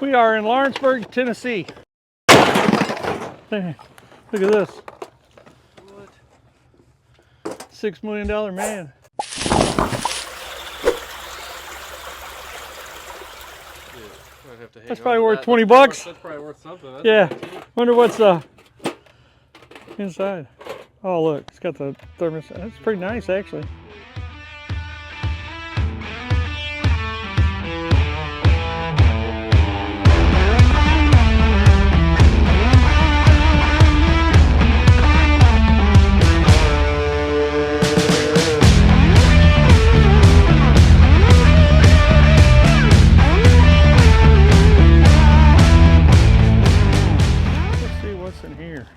We are in Lawrenceburg, Tennessee. Hey, look at this. What? $6 million man. That's probably worth 20 bucks. That's probably worth something. That's Yeah. Wonder what's inside. Oh, look, it's got the thermos. That's pretty nice, actually. In here.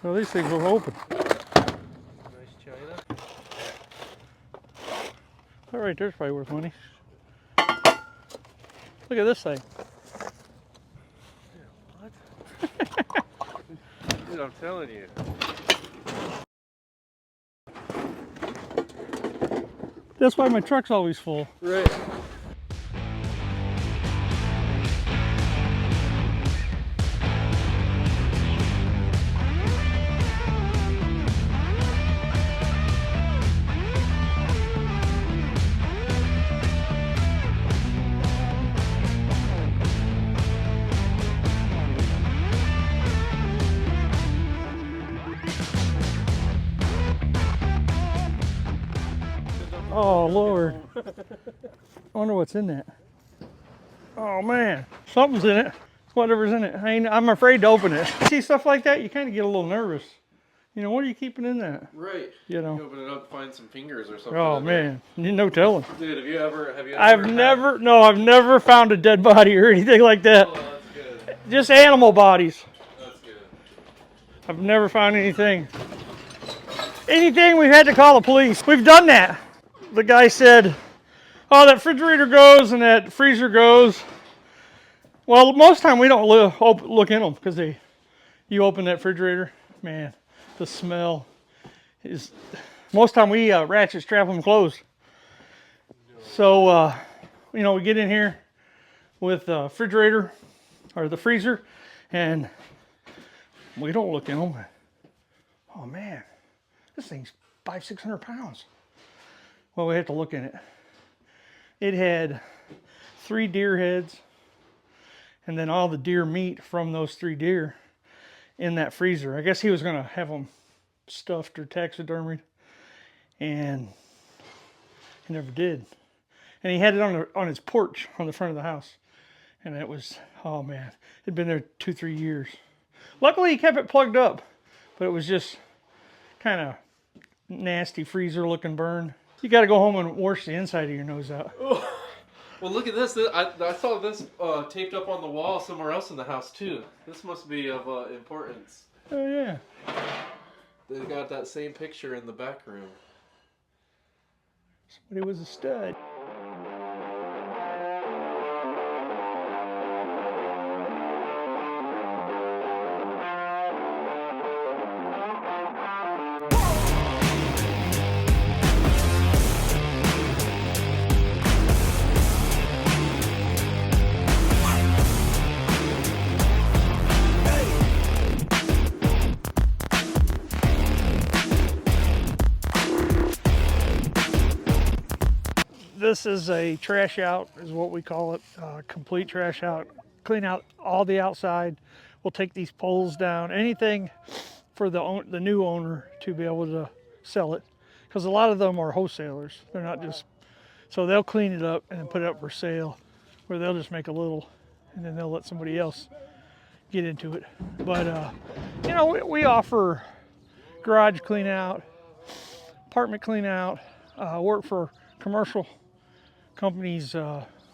Well, these things will open. Nice china. That right there's probably worth money. Look at this thing. Yeah, what? Dude, I'm telling you. That's why my truck's always full. Right. Oh, Lord. I wonder what's in that. Oh, man. Something's in it. It's whatever's in it. I'm afraid to open it. See stuff like that, you kind of get a little nervous. You know, what are you keeping in that? Right. You know. You open it up, find some fingers or something. Oh, man. No telling. Dude, have you ever I've never found a dead body or anything like that. Oh, that's good. Just animal bodies. That's good. I've never found anything. Anything, we've had to call the police. We've done that. The guy said, oh, that refrigerator goes and that freezer goes. Well, most of the time we don't look in them because you open that refrigerator, man, the smell is, most of the time we ratchet strap them closed. So, you know, we get in here with the refrigerator or the freezer and we don't look in them. Oh man, this thing's 500-600 pounds. Well, we have to look in it. It had 3 deer heads and then all the deer meat from those 3 deer in that freezer. I guess he was going to have them stuffed or taxidermied, and he never did. And he had it on his porch on the front of the house. And it was, oh man, it'd been there 2-3 years. Luckily he kept it plugged up, but it was just kind of nasty freezer looking burn. You got to go home and wash the inside of your nose out. Oh. Well, look at this. I saw this taped up on the wall somewhere else in the house too. This must be of importance. Oh yeah. They got that same picture in the back room. Somebody was a stud. This is a trash out, is what we call it, complete trash out. Clean out all the outside. We'll take these poles down, anything for the new owner to be able to sell it. Because a lot of them are wholesalers. They're not just, so they'll clean it up and then put it up for sale, where they'll just make a little and then they'll let somebody else get into it. But, you know, we offer garage clean out, apartment clean out, work for commercial companies,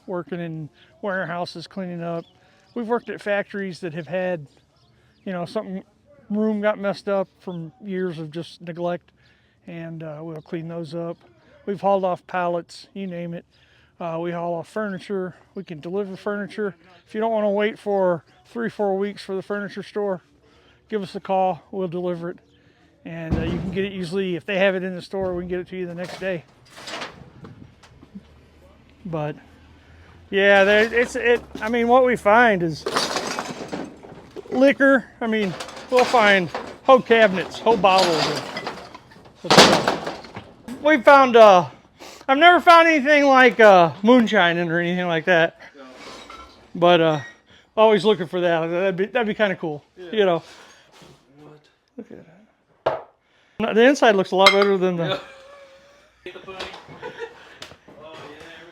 working in warehouses, cleaning up. We've worked at factories that have had, you know, room got messed up from years of just neglect, and we'll clean those up. We've hauled off pallets, you name it. We haul off furniture. We can deliver furniture. If you don't want to wait for 3-4 weeks for the furniture store, give us a call. We'll deliver it. And you can get it usually, if they have it in the store, we can get it to you the next day. But yeah, I mean, what we find is liquor. I mean, we'll find whole cabinets, whole bottles of stuff. We found, I've never found anything like moonshine or anything like that. No. But always looking for that. That'd be kind of cool. Yeah. You know. What? Look at that. The inside looks a lot better than the. Yeah. The pudding. Oh yeah, there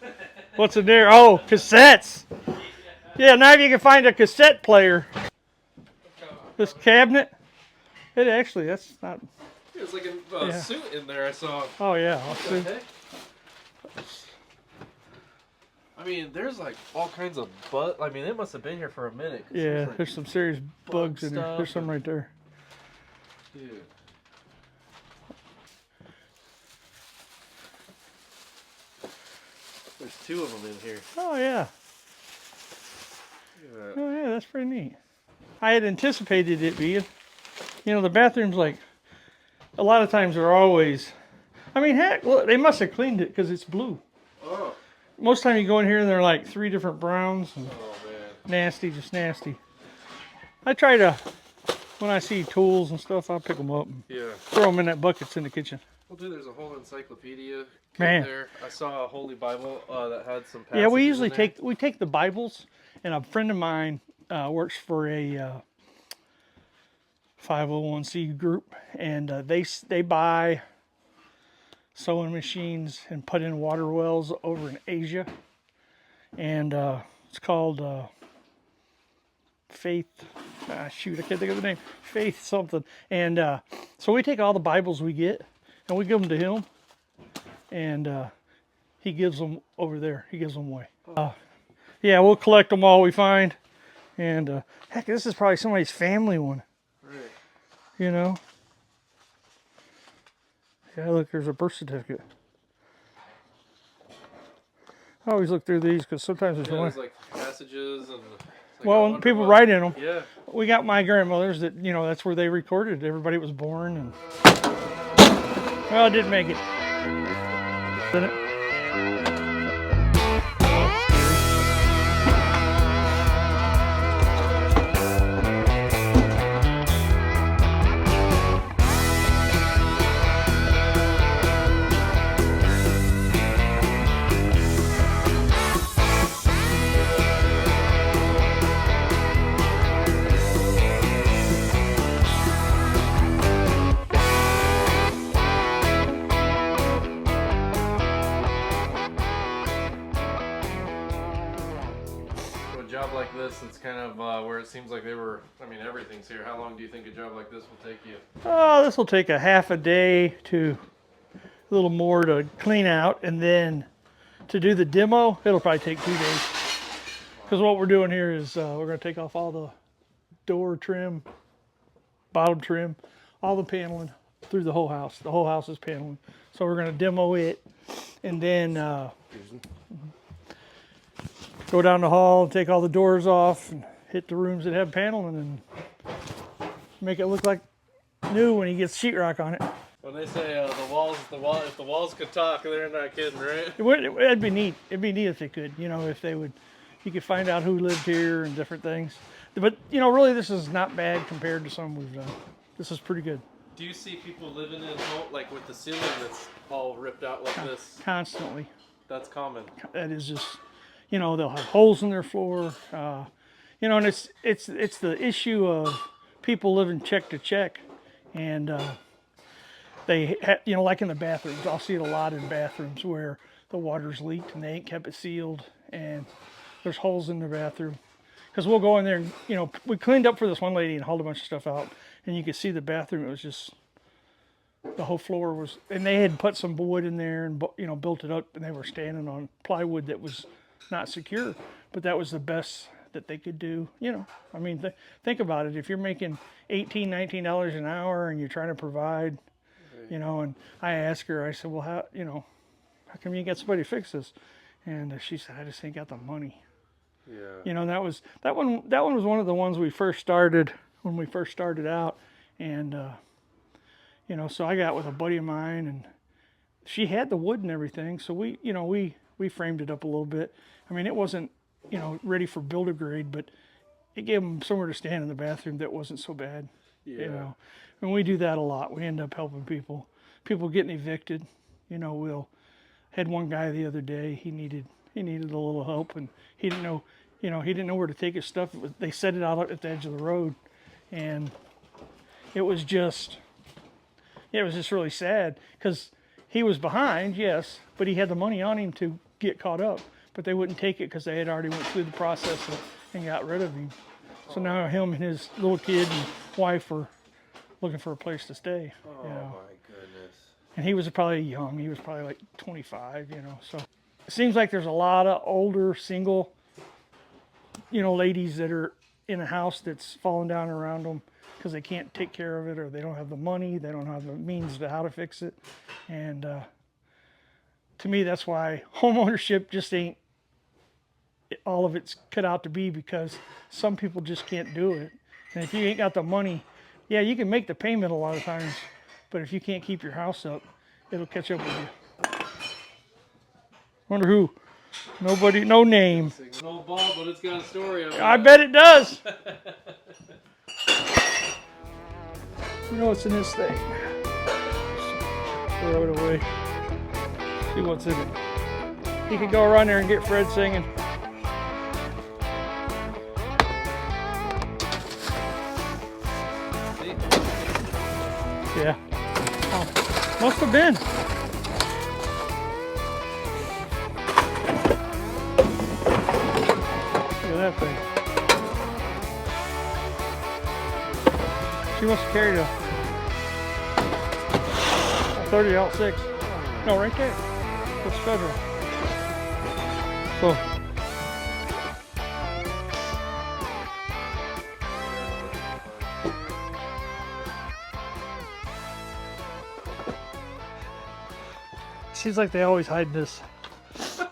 we go. What's in there? Oh, cassettes. Yeah, now if you can find a cassette player. This cabinet. It actually, that's not. There's like a Yeah. suit in there I saw. Oh yeah. What the heck? I mean, there's like all kinds of I mean, it must have been here for a minute. Yeah, like there's some serious bugs in there. stuff There's some right there. Dude. There's 2 of them in here. Oh yeah. Look at that. Oh yeah, that's pretty neat. I had anticipated it being, the bathrooms, like, a lot of times are always, I mean, heck, look, they must have cleaned it because it's blue. Oh. Most time you go in here and they're like 3 different browns. And Oh man. nasty, just nasty. I try to, when I see tools and stuff, I'll pick them up and Yeah. throw them in that buckets in the kitchen. Well, dude, there's a whole encyclopedia Man. there. I saw a Holy Bible that had some passages Yeah, we usually in there. take the Bibles, and a friend of mine works for a 501c group, and they buy sewing machines and put in water wells over in Asia, and it's called Faith. Shoot, I can't think of the name. Faith something. And so we take all the Bibles we get, and we give them to him, and he gives them over there. He gives them away. Yeah, we'll collect them all we find, and heck, this is probably somebody's family one. Right. You know. Yeah, look, there's a birth certificate. I always look through these because sometimes there's Yeah, one. there's like passages and. Like, Well, when people write in them. Yeah. We got my grandmother's that, that's where they recorded. Everybody was born, and well, it didn't make it. Didn't it? Job like this, it's kind of where it seems like everything's here. How long do you think a job like this will take you? Oh, this will take a half a day to a little more to clean out, and then to do the demo, it'll probably take 2 days. Because what we're doing here is we're going to take off all the door trim, bottom trim, all the paneling through the whole house. The whole house is paneling. So we're going to demo it, and then go down the hall and take all the doors off and hit the rooms that have paneling and make it look like new when he gets sheetrock on it. When they say if the walls could talk, they're not kidding, right? It'd be neat. It'd be neat if they could, if they would, you could find out who lived here and different things. But, really this is not bad compared to some we've done. This is pretty good. Do you see people living in home, like with the ceiling that's all ripped out like this? Constantly. That's common. That is just, they'll have holes in their floor, and it's the issue of people living check to check, and they, like in the bathrooms, I'll see it a lot in bathrooms where the water's leaked and they ain't kept it sealed, and there's holes in their bathroom. Because we'll go in there and, we cleaned up for this one lady and hauled a bunch of stuff out, and you could see the bathroom, it was just, the whole floor was, and they had put some wood in there and, built it up, and they were standing on plywood that was not secure, but that was the best that they could do. I mean, think about it. If you're making $18, $19 an hour and you're trying to provide, and I asked her, I said, well, how come you get somebody to fix this? And she said, I just ain't got the money. Yeah. That one was one of the ones we first started when we first started out, and so I got with a buddy of mine, and she had the wood and everything, so we framed it up a little bit. I mean, it wasn't, ready for builder grade, but it gave them somewhere to stand in the bathroom that wasn't so bad. Yeah. And we do that a lot. We end up helping people getting evicted. We'll had one guy the other day, he needed a little help, and he didn't know where to take his stuff. They set it out at the edge of the road, and it was just really sad because he was behind, yes, but he had the money on him to get caught up, but they wouldn't take it because they had already went through the process and got rid of him. So now him and his little kid and wife are looking for a place to stay. Oh my goodness. And he was probably young. He was probably like 25, So it seems like there's a lot of older single, ladies that are in a house that's falling down around them because they can't take care of it, or they don't have the money, they don't have the means to how to fix it. And to me, that's why homeownership just ain't all of it's cut out to be, because some people just can't do it. And if you ain't got the money, yeah, you can make the payment a lot of times, but if you can't keep your house up, it'll catch up with you. Wonder who? Nobody, no name. It's an old ball, but it's got a story. I bet it does. You know what's in this thing? Throw it away. See what's in it. You could go around there and get Fred singing. Yeah. Oh, must have been. Look at that thing. She must have carried a 30-06. No, right there. That's federal. So. Seems like they always hide this.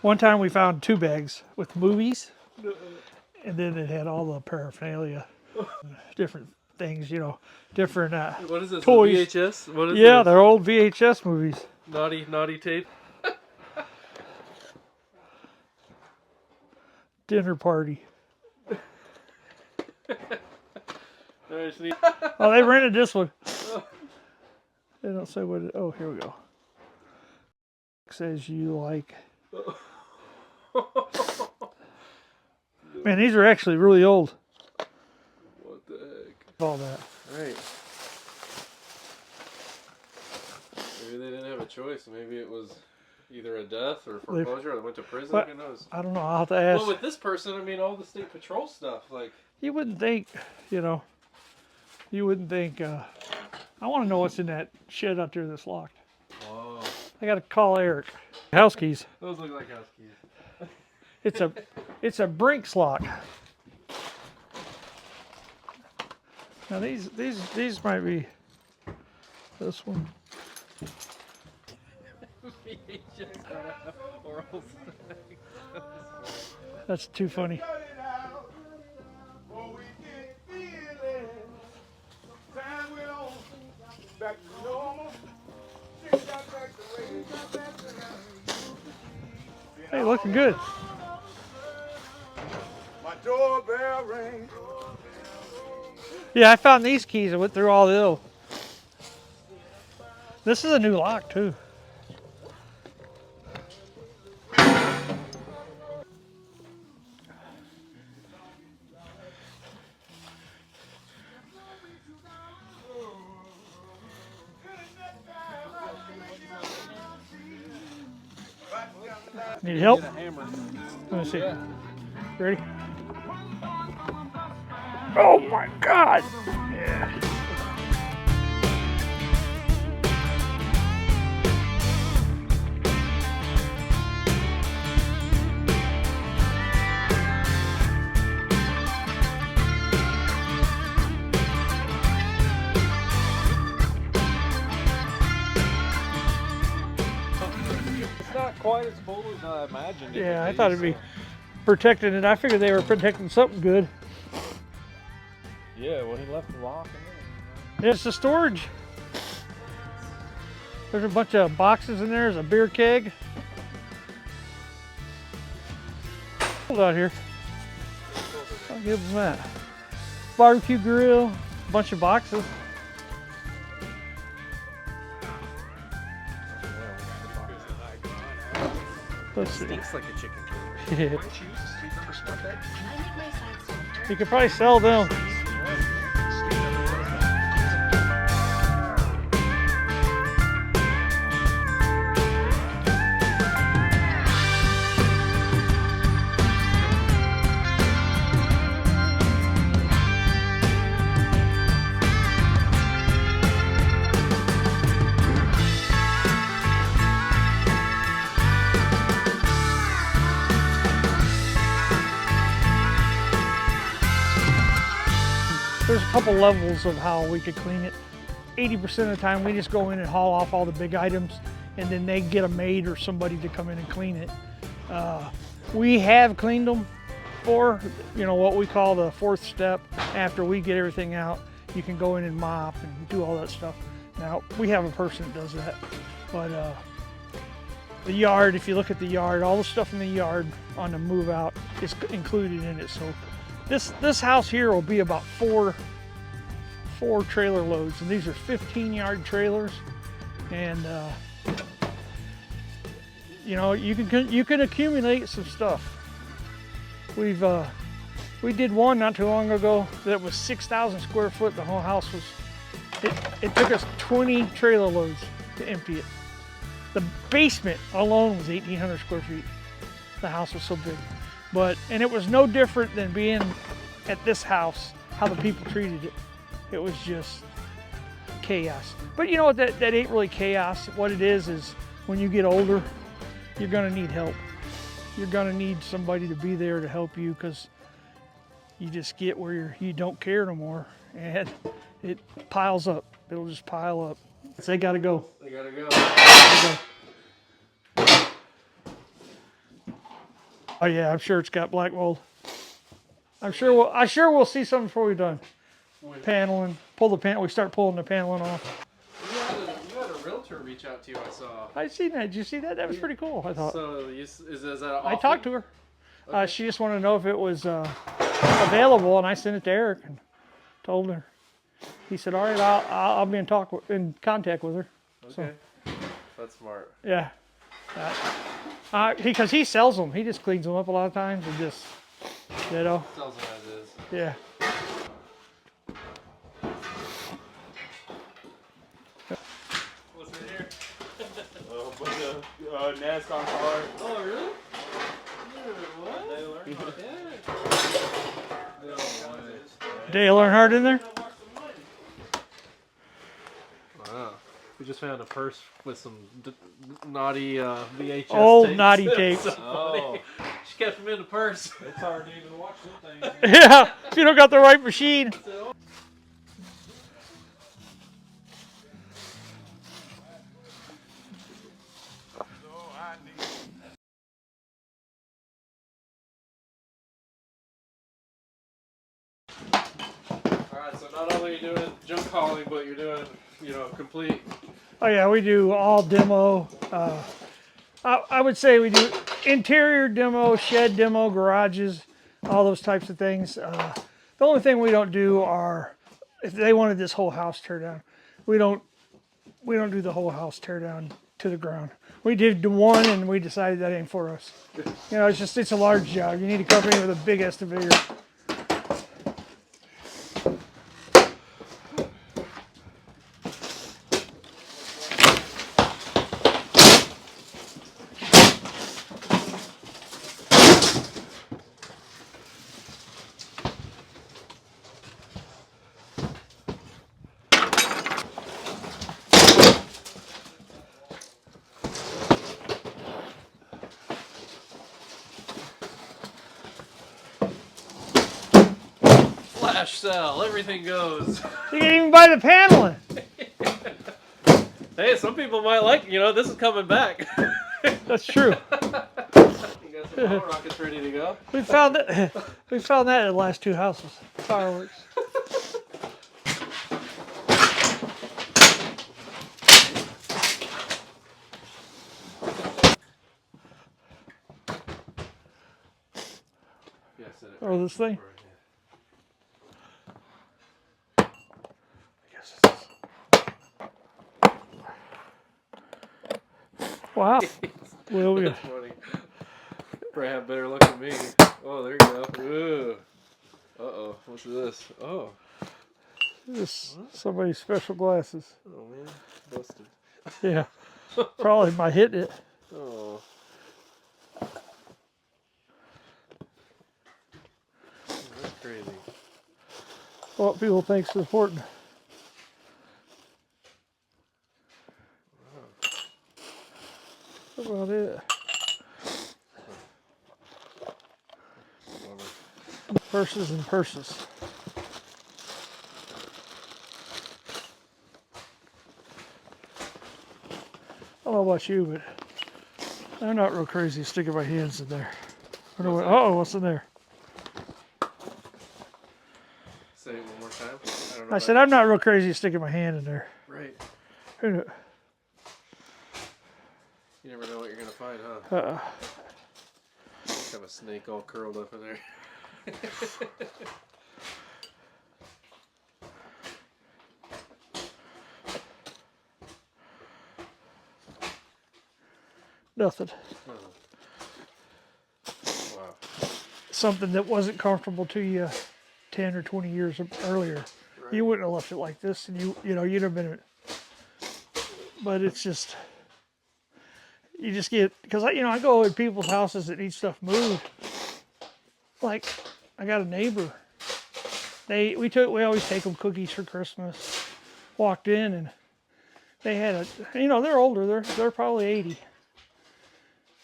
One time we found 2 bags with movies, and then it had all the paraphernalia, different things, different what is this? toys. VHS? What is Yeah, this? they're old VHS movies. Naughty tape. Dinner party. Nice. Oh, they rented this one. They don't say what. Oh, here we go. Says you like. Man, these are actually really old. What the heck? All that. Right. Maybe they didn't have a choice. Maybe it was either a death or foreclosure, or they went to prison. But, who knows? I don't know. I'll have to ask. Well, with this person, I mean, all the state patrol stuff, like. You wouldn't think, you wouldn't think. I want to know what's in that shed out there that's locked. Oh. I got to call Eric. House keys. Those look like house keys. It's a Brinks lock. Now these might be this one. That's too funny. Hey, looking good. My doorbell rings. Yeah, I found these keys. I went through all the little. This is a new lock too. Need help? Let me see. Ready? Oh my God! Yeah. It's not quite as full as I imagined. Yeah, I thought it'd be protecting it. I figured they were protecting something good. Yeah, well, he left the lock in there. It's the storage. There's a bunch of boxes in there. There's a beer keg. Hold out here. I'll give them that. Barbecue grill, a bunch of boxes. Let's see. Stinks like a chicken. Yeah. You could probably sell them. There's a couple levels of how we could clean it. 80% of the time we just go in and haul off all the big items, and then they get a maid or somebody to come in and clean it. We have cleaned them for, you know, what we call the fourth step. After we get everything out, you can go in and mop and do all that stuff. Now, we have a person that does that, but the yard, if you look at the yard, all the stuff in the yard on the move out is included in it. So this house here will be about four trailer loads, and these are 15-yard trailers. And you know, you can accumulate some stuff. We did one not too long ago that was 6,000 square foot. The whole house was. It took us 20 trailer loads to empty it. The basement alone was 1,800 square feet. The house was so big. And it was no different than being at this house, how the people treated it. It was just chaos. But you know what, that ain't really chaos. What it is when you get older, you're gonna need help. You're gonna need somebody to be there to help you, because you just get where you don't care no more, and it piles up. It'll just pile up. They gotta go. They gotta go. Oh yeah, I'm sure it's got black mold. I'm sure we'll see something before we're done. Paneling, we start pulling the paneling off. You had a realtor reach out to you, I saw. I seen that. Did you see that? That was pretty cool, I thought. So is that often? I talked to her. Okay. She just wanted to know if it was available, and I sent it to Eric and told her. He said, "All right, I'll be in contact with her." Okay, that's smart. Yeah. Because he sells them. He just cleans them up a lot of times and just, you know. Sells them as is. Yeah. What's in here? A bunch of NASCAR cars. Oh, really? What? Dale Earnhardt in there? Wow. We just found a purse with some naughty VHS Old tapes. naughty tapes. Oh. She kept them in the purse. It's hard to even watch them things. Yeah, if you don't got the right machine. Alright, so not only are you doing junk hauling, but you're doing, complete. Oh yeah, we do all demo. I would say we do interior demo, shed demo, garages, all those types of things. The only thing we don't do are, if they wanted this whole house tear down, we don't do the whole house tear down to the ground. We did one, and we decided that ain't for us. You know, it's a large job. You need a company with a big excavator. Flash sale, everything goes. You can even buy the paneling. Hey, some people might like, this is coming back. That's true. You got some power rockets ready to go. We found that. We found that in the last two houses. Fireworks. Yeah, set it Oh, right this thing? right I guess it's... Wow. Well, here. we That's funny. Probably have better luck than me. Oh, there you go. Ooh. Uh-oh. What's this? Oh. this somebody's special glasses. Oh, man. Busted. Yeah. Probably by hitting it. Oh. That's crazy. What people think is important. That's about it. Purses and purses. I don't know about you, but I'm not real crazy sticking my hands in there. What's in there? Say it one more time. I don't know. I said I'm not real crazy sticking my hand in there. Right. Who knew? You never know what you're going to find, huh? Have a snake all curled up in there. Nothing. Wow. Something that wasn't comfortable to you 10 or 20 years earlier. Right. You wouldn't have left it like this, and you'd have been. But it's just, you just get, because I go in people's houses that need stuff moved. Like, I got a neighbor. We always take them cookies for Christmas. Walked in and they had they're older. They're probably 80.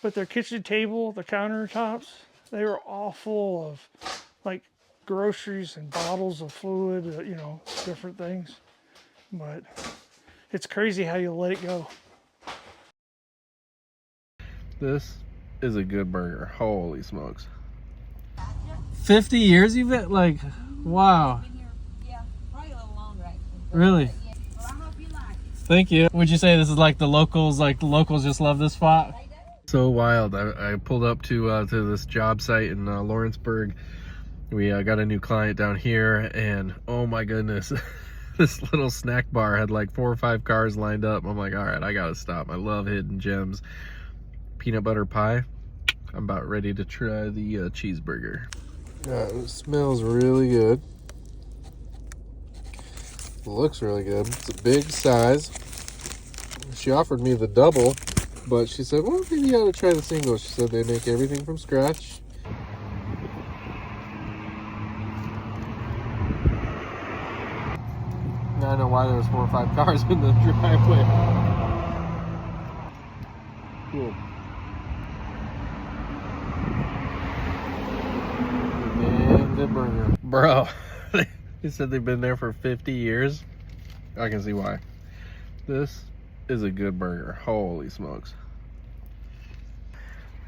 But their kitchen table, the countertops, they were all full of like groceries and bottles of fluid, different things. But it's crazy how you let it go. This is a good burger. Holy smokes. 50 years you've been, like, wow. Yeah, probably a little longer actually. Really? Yeah. Well, I hope you like it. Thank you. Would you say this is like the locals just love this spot? So wild. I pulled up to this job site in Lawrenceburg. We got a new client down here, and oh my goodness, this little snack bar had like 4 or 5 cars lined up. I'm like, all right, I gotta stop. I love hidden gems. Peanut butter pie. I'm about ready to try the cheeseburger. It smells really good. Looks really good. It's a big size. She offered me the double, but she said, well, maybe you ought to try the single. She said they make everything from scratch. Now I know why there's 4 or 5 cars in the driveway. Cool. And the burger. Bro, they said they've been there for 50 years. I can see why. This is a good burger. Holy smokes.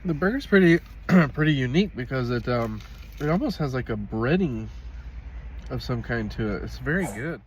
The burger's pretty pretty unique because it almost has like a breading of some kind to it. It's very good.